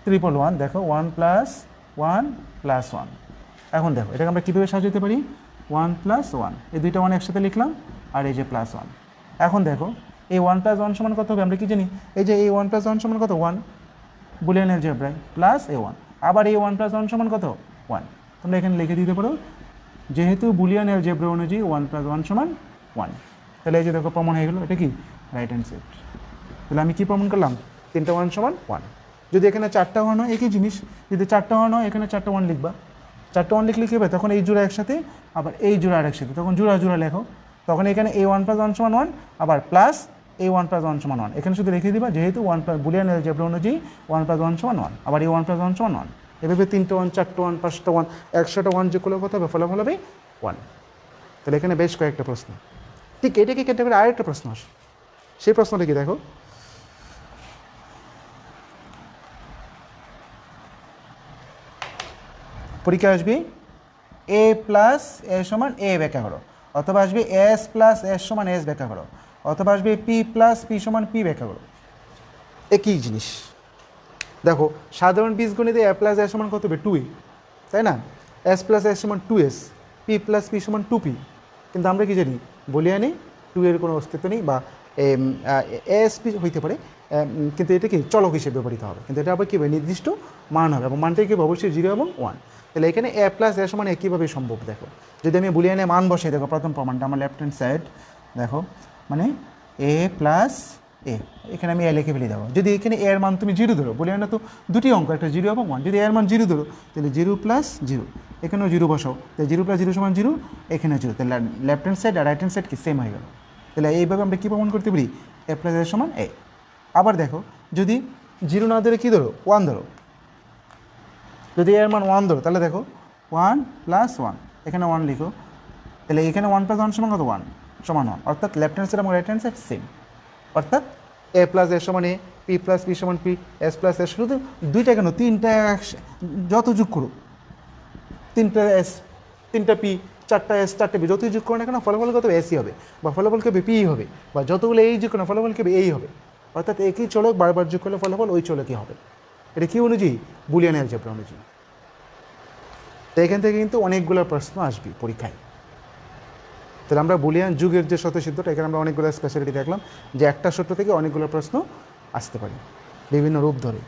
111, দেখো 1 + 1 + 1। এখন দেখো এটাকে আমরা কীভাবে সাজাতে পারি, 1 + 1, এই দুইটা 1 একসাথে লিখলাম, আর এই যে +1। এখন দেখো এই 1 + 1 সমান কত হবে, আমরা কি জানি, এই যে এই 1 + 1 সমান কত 1, বুলিয়ান অ্যালজেব্রায় প্লাস a1, আবার এই 1 + 1 সমান কত 1। তোমরা এখানে লিখে দিতে পারো, যেহেতু বুলিয়ান অ্যালজেব্রা অনুযায়ী 1 + 1 সমান 1, তাহলে এই যে দেখো প্রমাণ হয়ে গেলো, এটা কি রাইট হ্যান্ড সাইড। তাহলে আমি কি প্রমাণ করলাম, 3টা 1 সমান 1। যদি এখানে 4টা 1 হয় একই জিনিস, যদি 4টা 1 হয় এখানে 4টা 1 লিখবা, 4টা 1 লিখলে কী হবে, তখন এই জোড়া একসাথে আবার এই জোড়া আর একসাথে, তখন জোড়া জোড়া লেখো, তখন এখানে এই 1 + 1 সমান 1 আবার প্লাস এই 1 + 1 সমান 1, এখানে শুধু রেখে দিবা, যেহেতু বুলিয়ান অ্যালজেব্রা অনুযায়ী 1 + 1 সমান 1, আবার এই 1 + 1 সমান 1, এভাবে 3টা 1, 4টা 1, 5টা 1, 100টা 1 যোগ করলে কত হবে, ফলাফল হবে 1। তাহলে এখানে বেশ কয়েকটা প্রশ্ন, ঠিক এটাকে কেটে করে আরেকটা প্রশ্ন আসে, সেই প্রশ্নটা কি দেখো, পরীক্ষা আসবে a + a সমান a ব্যাখ্যা করো, অথবা আসবে s + s সমান s ব্যাখ্যা করো, অথবা আসবে p + p সমান p ব্যাখ্যা করো। একই জিনিস। দেখো সাধারণ বীজগণিতে a + a সমান কত হবে 2a, তাই না, s + s সমান 2s, p + p সমান 2p, কিন্তু আমরা কি জানি বুলিয়ানে 2 এর কোনো অস্তিত্ব নেই, বা asp হইতে পারে, কিন্তু এটা কি চলক হিসেবে ব্যবহৃত হবে, কিন্তু এটা আবার কী হবে নির্দিষ্ট মান হবে, এবং মানটাই কি অবশ্যই 0 এবং 1। তাহলে এখানে a + a সমান কীভাবে সম্ভব, দেখো যদি আমি বুলিয়ানে মান বসাই, দেখো প্রথম প্রমাণটা আমার লেফট হ্যান্ড সাইড, দেখো মানে a + a, এখানে আমি a লিখে ফেলে দেবো। যদি এখানে a এর মান তুমি 0 ধরো, বুলিয়ানে তো দুটি অঙ্ক, একটা 0 এবং 1, যদি a এর মান 0 ধরো তাহলে 0 + 0, এখানেও 0 বসাও, তাহলে 0 + 0 সমান 0, এখানে 0, তাহলে লেফট হ্যান্ড সাইড আর রাইট হ্যান্ড সাইড কি সেম হয়ে গেল। তাহলে এইভাবে আমরা কী প্রমাণ করতে পারি, a + a সমান a। আবার দেখো যদি 0 না ধরে কী ধরো 1 ধরো, যদি এর মান 1 ধরো, তাহলে দেখো 1 + 1, এখানে 1 লিখো, তাহলে এখানে 1 + 1 সমান কত 1 সমান 1, অর্থাৎ লেফট হ্যান্ড সাইড এবং রাইট হ্যান্ড সাইড সেম, অর্থাৎ a + a সমান a, p + p সমান p, s + s, শুধু দুইটা কেন 3টা যত যোগ করো, 3টা s 3টা p 4টা s 4টা p যতই যোগ করো না কেন ফলাফল কত এসই হবে, বা ফলাফল কবে পি হবে, বা যতগুলো এই যোগ করো না ফলাফল কবে এই হবে, অর্থাৎ একই চলক বারবার যোগ করলে ফলাফল ওই চলকই হবে। এটা কী অনুযায়ী, বুলিয়ান অ্যালজেব্রা অনুযায়ী। তো এখান থেকে কিন্তু অনেকগুলো প্রশ্ন আসবে পরীক্ষায়। তাহলে আমরা বুলিয়ান যুগের যে স্বতঃসিদ্ধটা, এখানে আমরা অনেকগুলো স্পেশালিটি দেখলাম, যে একটা সূত্র থেকে অনেকগুলো প্রশ্ন আসতে পারে বিভিন্ন রূপ ধরে।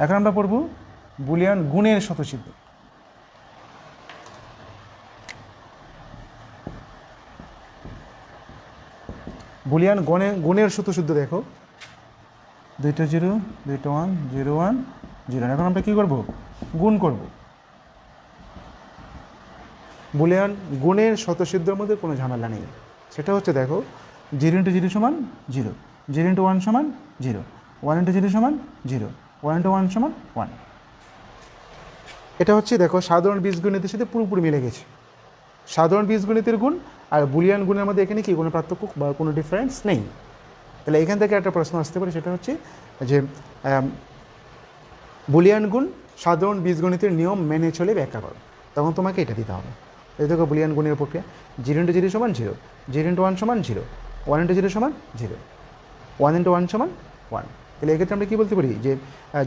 এখন আমরা পড়ব বুলিয়ান গুণের স্বতঃসিদ্ধ। বুলিয়ান গুণের স্বতঃসিদ্ধ দেখো, 2টা 0, 2টা 1, 0 1 0। এখন আমরা কী করব, গুণ করব। বুলিয়ান গুণের স্বতঃসিদ্ধের মধ্যে কোনো ঝামেলা নেই, সেটা হচ্ছে দেখো 0 × 0 সমান 0, 0 × 1 সমান 0, 1 × 0 সমান 0, 1 × 1 সমান 1। এটা হচ্ছে দেখো সাধারণ বীজগণিতের সাথে পুরোপুরি মিলে গেছে। সাধারণ বীজগণিতের গুণ আর বুলিয়ান গুণের মধ্যে এখানে কি কোনো পার্থক্য বা কোনো ডিফারেন্স নেই। তাহলে এখান থেকে একটা প্রশ্ন আসতে পারে, সেটা হচ্ছে যে বুলিয়ান গুণ সাধারণ বীজগণিতের নিয়ম মেনে চলে ব্যাখ্যা করো, তখন তোমাকে এটা দিতে হবে। এই দেখো বুলিয়ান গুণের প্রক্রিয়া, 0 × 0 সমান 0, 0 × 1 সমান 0, 1 × 0 সমান 0, 1 × 1 সমান 1। তাহলে এক্ষেত্রে আমরা কী বলতে পারি, যে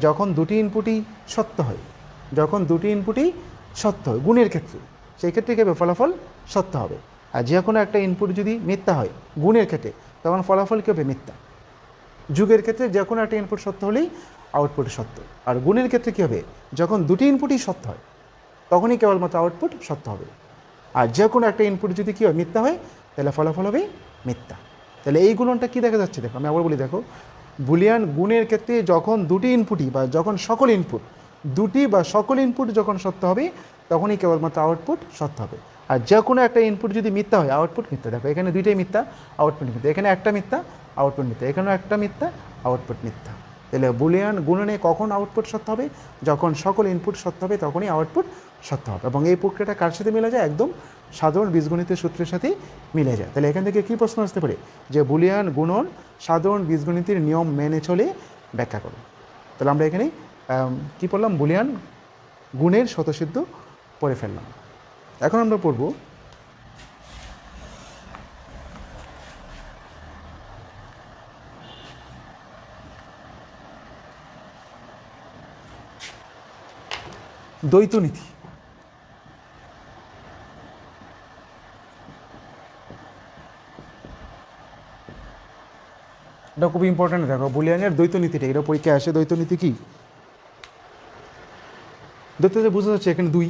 যখন দুটি ইনপুটই সত্য হয়, যখন দুটি ইনপুটই সত্য হয় গুণের ক্ষেত্রে, সেই ক্ষেত্রে কী হবে, ফলাফল সত্য হবে। আর যে কোনো একটা ইনপুট যদি মিথ্যা হয় গুণের ক্ষেত্রে, তখন ফলাফল কী হবে, মিথ্যা। যুগের ক্ষেত্রে যে কোনো একটা ইনপুট সত্য হলেই আউটপুট সত্য, আর গুণের ক্ষেত্রে কী হবে, যখন দুটি ইনপুটই সত্য হয় তখনই কেবলমাত্র আউটপুট সত্য হবে। আর যে কোনো একটা ইনপুট যদি কী হয়, মিথ্যা হয়, তাহলে ফলাফল হবে মিথ্যা। তাহলে এই গুণনটা কী দেখা যাচ্ছে, দেখো আমি আবার বলি, দেখো বুলিয়ান গুণের ক্ষেত্রে যখন দুটি ইনপুটই বা যখন সকল ইনপুট, দুটি বা সকল ইনপুট যখন সত্য হবে তখনই কেবলমাত্র আউটপুট সত্য হবে। আর যে কোনো একটা ইনপুট যদি মিথ্যা হয় আউটপুট মিথ্যা। দেখো এখানে দুইটাই মিথ্যা, আউটপুট মিথ্যা, এখানে একটা মিথ্যা, আউটপুট মিথ্যা, এখানেও একটা মিথ্যা, আউটপুট মিথ্যা। তাহলে বুলিয়ান গুণনে কখন আউটপুট সত্য হবে? যখন সকল ইনপুট সত্য হবে তখনই আউটপুট সত্য হবে। এবং এই প্রক্রিয়াটা কার সাথে মিলে যায়? একদম সাধারণ বীজগণিতের সূত্রের সাথেই মিলে যায়। তাহলে এখান থেকে কী প্রশ্ন আসতে পারে? যে বুলিয়ান গুণন সাধারণ বীজগণিতের নিয়ম মেনে চলে ব্যাখ্যা করো। তাহলে আমরা এখানে কী পড়লাম? বুলিয়ান গুণের স্বতঃসিদ্ধ পড়ে ফেললাম। এখন আমরা পড়ব দ্বৈত নীতি। এটা খুব ইম্পর্টেন্ট। দেখো বুলিয়ানের দ্বৈত নীতিটা, এটা পরীক্ষায় আসে। দ্বৈত নীতি কি? দ্বৈততে বোঝা যাচ্ছে এখানে দুই,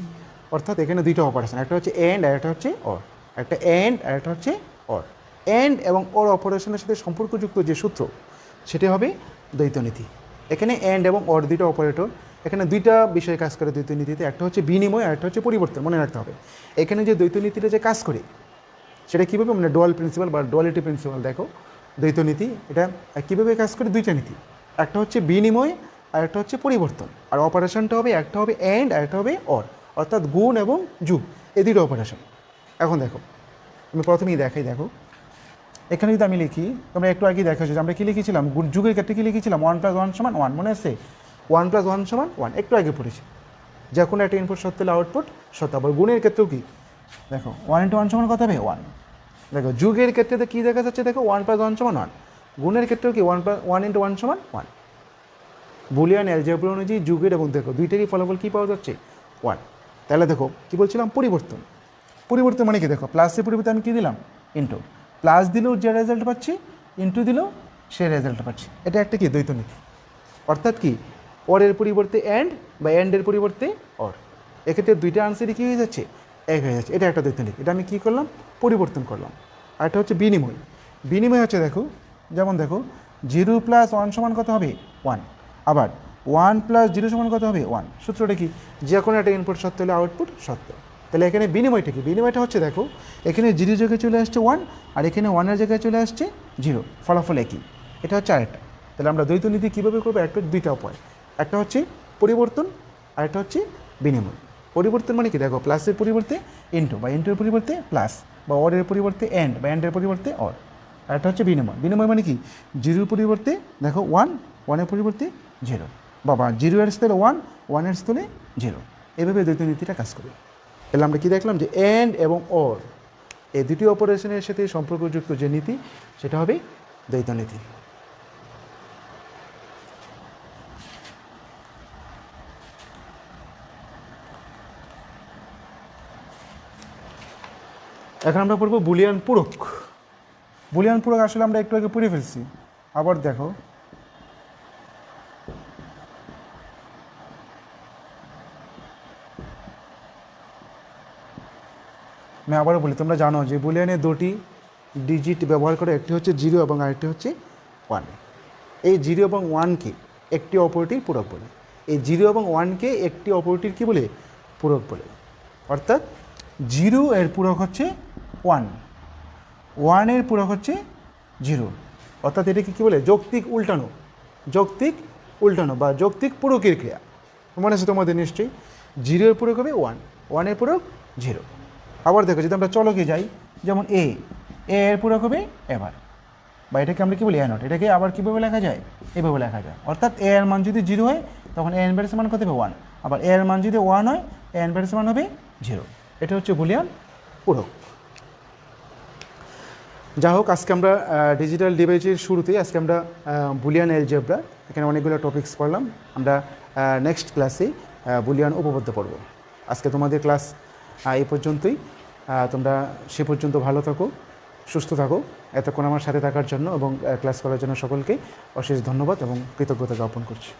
অর্থাৎ এখানে দুইটা অপারেশন, একটা হচ্ছে এন্ড আর একটা হচ্ছে অর। একটা এন্ড আর একটা হচ্ছে অর। এন্ড এবং অর অপারেশনের সাথে সম্পর্কযুক্ত যে সূত্র সেটা হবে দ্বৈত নীতি। এখানে এন্ড এবং অর দুইটা অপারেটর, এখানে দুইটা বিষয় কাজ করে দ্বৈত নীতিতে। একটা হচ্ছে বিনিময় আর একটা হচ্ছে পরিবর্তন। মনে রাখতে হবে এখানে যে দ্বৈত নীতিটা যে কাজ করে সেটা কীভাবে, মানে ডুয়াল প্রিন্সিপাল বা ডুয়ালিটি প্রিন্সিপাল। দেখো দ্বৈত নীতি এটা কীভাবে কাজ করে? দুইটা নীতি, একটা হচ্ছে বিনিময় আর একটা হচ্ছে পরিবর্তন। আর অপারেশনটা হবে, একটা হবে এন্ড আর একটা হবে অর, অর্থাৎ গুণ এবং যুগ, এই দুটো অপারেশন। এখন দেখো আমি প্রথমেই দেখাই। দেখো এখানে যদি আমি লিখি, তোমরা একটু আগে দেখেছো যে আমরা কী লিখেছিলাম? যুগের ক্ষেত্রে কী লিখেছিলাম? 1 + 1 = 1, মনে আছে? 1 + 1 = 1, একটু আগে পড়েছি। যে কোনো একটা ইনপুট সত্য হলে আউটপুট সত্য। আবার গুণের ক্ষেত্রেও কি? দেখো 1 × 1 = কত হবে? 1। দেখো যুগের ক্ষেত্রে কী দেখা যাচ্ছে? দেখো 1 + 1 = 1। গুণের ক্ষেত্রেও কি? 1 × 1 = 1। বুলিয়ান অ্যালজেব্রা অনুযায়ী যুগের এবং দেখো দুইটারই ফলাফল কী পাওয়া যাচ্ছে? 1। তাহলে দেখো কী বলছিলাম? পরিবর্তন। পরিবর্তন মানে কি? দেখো প্লাসের পরিবর্তে আমি কী দিলাম? ইন্টু। প্লাস দিলেও যে রেজাল্ট পাচ্ছি, ইন্টু দিলেও সে রেজাল্ট পাচ্ছি। এটা একটা কি? দ্বৈত নীতি। অর্থাৎ কি? অরের পরিবর্তে এন্ড বা এন্ডের পরিবর্তে অর। এক্ষেত্রে দুইটা আনসারই কী হয়ে যাচ্ছে? এক হয়ে যাচ্ছে। এটা একটা দ্বৈত নীতি। এটা আমি কী করলাম? পরিবর্তন করলাম। আর এটা হচ্ছে বিনিময়। বিনিময় হচ্ছে দেখো, যেমন দেখো 0 + 1 = কত হবে? 1। আবার 1 + 0 = কত হবে? 1। সূত্রটা কি? যে কোনো একটা ইনপুট সত্য হলে আউটপুট সত্য। তাহলে এখানে বিনিময়টা কি? বিনিময়টা হচ্ছে দেখো এখানে 0 জায়গায় চলে আসছে 1, আর এখানে 1-এর জায়গায় চলে আসছে 0, ফলাফল একই। এটা হচ্ছে আরেকটা। তাহলে আমরা দ্বৈত নীতি কীভাবে করবো? একটা দুইটা উপায়, একটা হচ্ছে পরিবর্তন আর একটা হচ্ছে বিনিময়। পরিবর্তন মানে কি? দেখো প্লাসের পরিবর্তে ইন্টু বা ইন্টুর পরিবর্তে প্লাস, বা অরের পরিবর্তে এন্ড বা এন্ডের পরিবর্তে অর। আর একটা হচ্ছে বিনিময়। বিনিময় মানে কি? 0-এর পরিবর্তে দেখো 1, 1-এর পরিবর্তে 0, বাবা 0-এর স্থলে 1, 1-এর স্থলে 0। এভাবে দ্বৈত নীতিটা কাজ করে। তাহলে আমরা কী দেখলাম? যে এন্ড এবং অর এই দুটি অপারেশনের সাথে সম্পর্কযুক্ত যে নীতি সেটা হবে দ্বৈত নীতি। এখন আমরা পড়ব বুলিয়ান পূরক। বুলিয়ান পূরক আসলে আমরা একটু আগে পড়ে ফেলছি। আবার দেখো আমি আবারও বলি, তোমরা জানো যে বুলিয়ানের দুটি ডিজিট ব্যবহার করে, একটি হচ্ছে 0 এবং আরেকটি হচ্ছে 1। এই 0 এবং 1-কে একটি অপরটির পূরক বলে। এই 0 এবং 1-কে একটি অপরটির কী বলে? পূরক বলে। অর্থাৎ 0 এর পূরক হচ্ছে 1, 1 এর পূরক হচ্ছে 0। অর্থাৎ এটাকে কী বলে? যৌক্তিক উল্টানো। যৌক্তিক উল্টানো বা যৌক্তিক পূরকের ক্রিয়া। মনে আছে তোমাদের নিশ্চয়ই? 0 এর পূরক হবে 1, 1 এর পূরক 0। আবার দেখো যদি আমরা চলকে যাই, যেমন এ এর পূরক হবে এবার, বা এটাকে আমরা কী বলি? A0। এটাকে আবার কীভাবে লেখা যায়? এভাবে লেখা যায়। অর্থাৎ এ এর মান যদি 0 হয় তখন এ ইনভার্সের মান কত হবে? 1। আবার এ এর মান যদি 1 হয় এ ইনভার্সের মান হবে 0। এটা হচ্ছে বুলিয়ান পূরক। যা হোক, আজকে আমরা ডিজিটাল ডিভাইসের শুরুতেই আজকে আমরা বুলিয়ান অ্যালজেব্রা এখানে অনেকগুলো টপিকস পড়লাম। আমরা নেক্সট ক্লাসে বুলিয়ান উপপাদ্য পড়ব। আজকে তোমাদের ক্লাস এই পর্যন্তই। তোমরা সে পর্যন্ত ভালো থাকো, সুস্থ থাকো। এতক্ষণ আমার সাথে থাকার জন্য এবং ক্লাস করার জন্য সকলকে অশেষ ধন্যবাদ এবং কৃতজ্ঞতা জ্ঞাপন করছি।